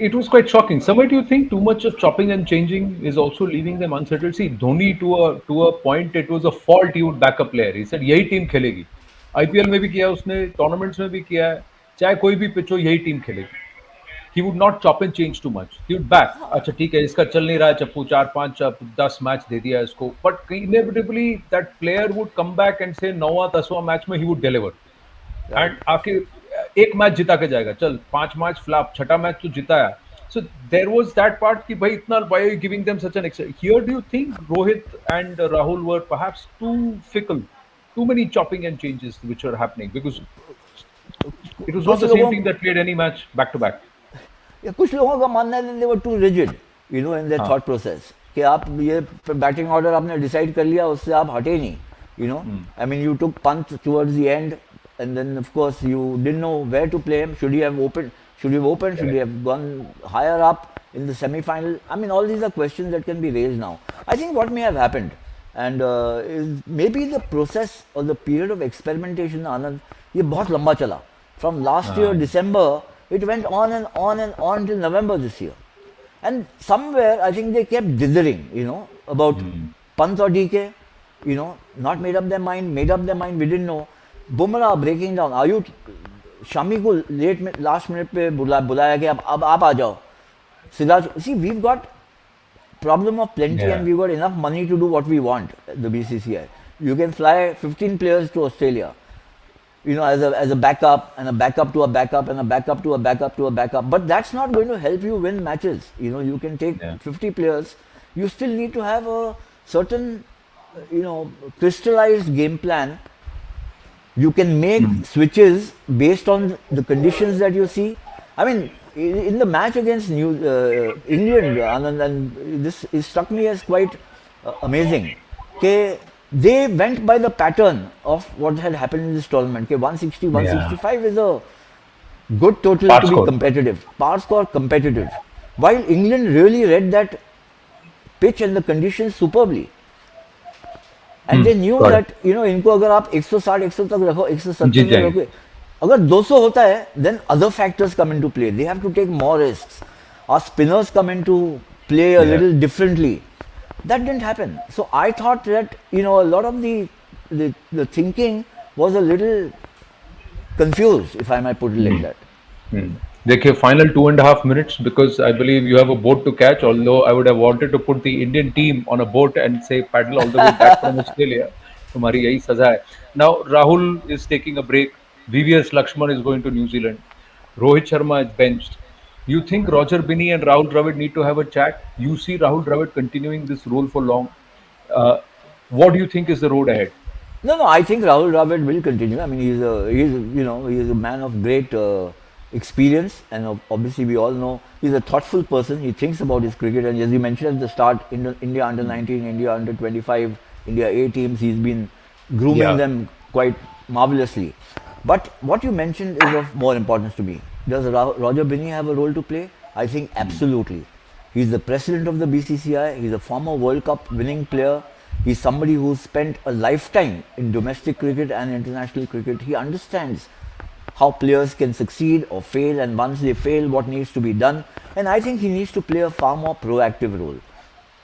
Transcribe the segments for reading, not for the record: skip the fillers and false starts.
it was quite shocking. Somewhere, do you think too much of chopping and changing is also leaving them unsettled? See, Dhoni to a point, it was a fault he would back a player. He said, "यही team खेलेगी." IPL में भी किया उसने, tournaments में भी किया है. चाहे कोई भी पिच हो, यही टीम खेलेगी. He would not chop and change too much. He would back. अच्छा ठीक है, इसका चल नहीं रहा है चप्पू, 4 5 10 मैच दे दिया इसको. But inevitably that player would come back and say 9वां 10वां मैच में he would deliver. Right. And आके एक मैच जिता के जाएगा. चल 5 मैच फ्लॉप, छठा मैच तो जिताया. So there was that part कि भाई इतना why are you giving them such an here do you think Rohit and Rahul were perhaps too fickle, too many chopping and changes which were happening because it was not कुछ the same लोगों team that played any match back to back. या कुछ लोगों का मानना है they were too rigid, you know, in their हाँ. thought process कि आप ये बैटिंग ऑर्डर आपने डिसाइड कर लिया, उससे आप हटे नहीं, you know. I mean, you took punt towards the end, and then of course you didn't know where to play him. Should he have opened? Should he have gone higher up in the semi-final? I mean, all these are questions that can be raised now. I think what may have happened, and is maybe the process or the period of experimentation, Anand, ये बहुत लंबा चला. From last year December, it went on and on and on till November this year. And somewhere, I think they kept dithering, you know, about Pant or DK, you know, not made up their mind, we didn't know. Bumrah breaking down. Are you Shami को last minute पे बुलाया कि अब आप आ जाओ. Siddharth, see, we've got problem of plenty and we've got enough money to do what we want, the BCCI. You can fly 15 players to Australia, you know, as a backup and a backup to a backup and a backup to a backup to a backup. But that's not going to help you win matches. You know, you can take 50 players. You still need to have a certain, you know, crystallized game plan. You can make switches based on the conditions that you see. I mean, in the match against England, Anand, and this struck me as quite amazing. Okay, they went by the pattern of what had happened in this tournament. Okay, 160, 165 is a good total Par to score. be competitive. Par score competitive. While England really read that pitch and the conditions superbly. And they knew that, you know, इनको अगर आप 160 100 तक रखो, 170 तक रखो, अगर 200 होता है, then other factors come into play. They have to take more risks. Our spinners come into play a little differently. That didn't happen. So I thought that, you know, a lot of the thinking was a little confused, if I might put it like that. देखिए final 2.5 minutes because I believe you have a boat to catch. Although I would have wanted to put the Indian team on a boat and say paddle all the way back from Australia. तुम्हारी यही सजा है. Now Rahul is taking a break. VVS Lakshman is going to New Zealand. Rohit Sharma is benched. You think Roger Binney and Rahul Dravid need to have a chat? You see Rahul Dravid continuing this role for long. What do you think is the road ahead? No, I think Rahul Dravid will continue. I mean, he's a man of great experience, and obviously we all know he's a thoughtful person. He thinks about his cricket, and as you mentioned at the start, India under 19, India under 25, India A teams, he's been grooming them quite marvelously. But what you mentioned is of more importance to me. Does Roger Binney have a role to play? I think absolutely. He's the president of the BCCI. He's a former World Cup winning player. He's somebody who's spent a lifetime in domestic cricket and international cricket. He understands how players can succeed or fail, and once they fail, what needs to be done. And I think he needs to play a far more proactive role.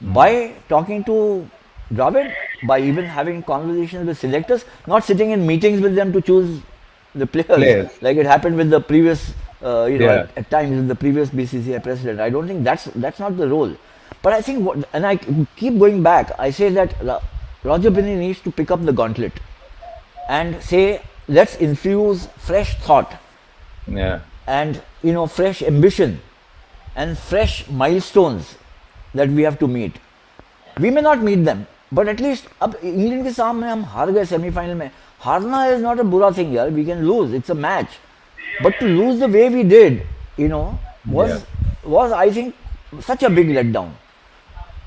By talking to Dravid, by even having conversations with selectors, not sitting in meetings with them to choose the players. Like it happened with the previous, at times with the previous BCCI president. I don't think that's not the role. But I think, and I keep going back, I say that Roger Binney needs to pick up the gauntlet and say, let's infuse fresh thought and, you know, fresh ambition and fresh milestones that we have to meet. We may not meet them, but at least अब England के सामने हम हार गए semifinal में. हारना is not a बुरा thing, यार. We can lose. It's a match. But to lose the way we did, you know, was I think such a big letdown.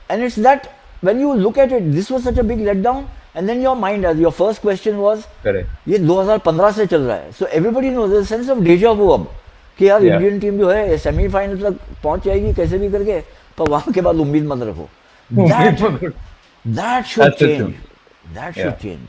And it's that when you look at it, this was such a big letdown. And then your mind, as your first question was, ये 2015 से चल रहा है. So everybody knows there's a sense of deja vu अब कि यार Indian team जो है सेमीफाइनल तक पहुंच जाएगी कैसे भी करके, पर वहां के बाद उम्मीद मत रखो. That should change. That should change.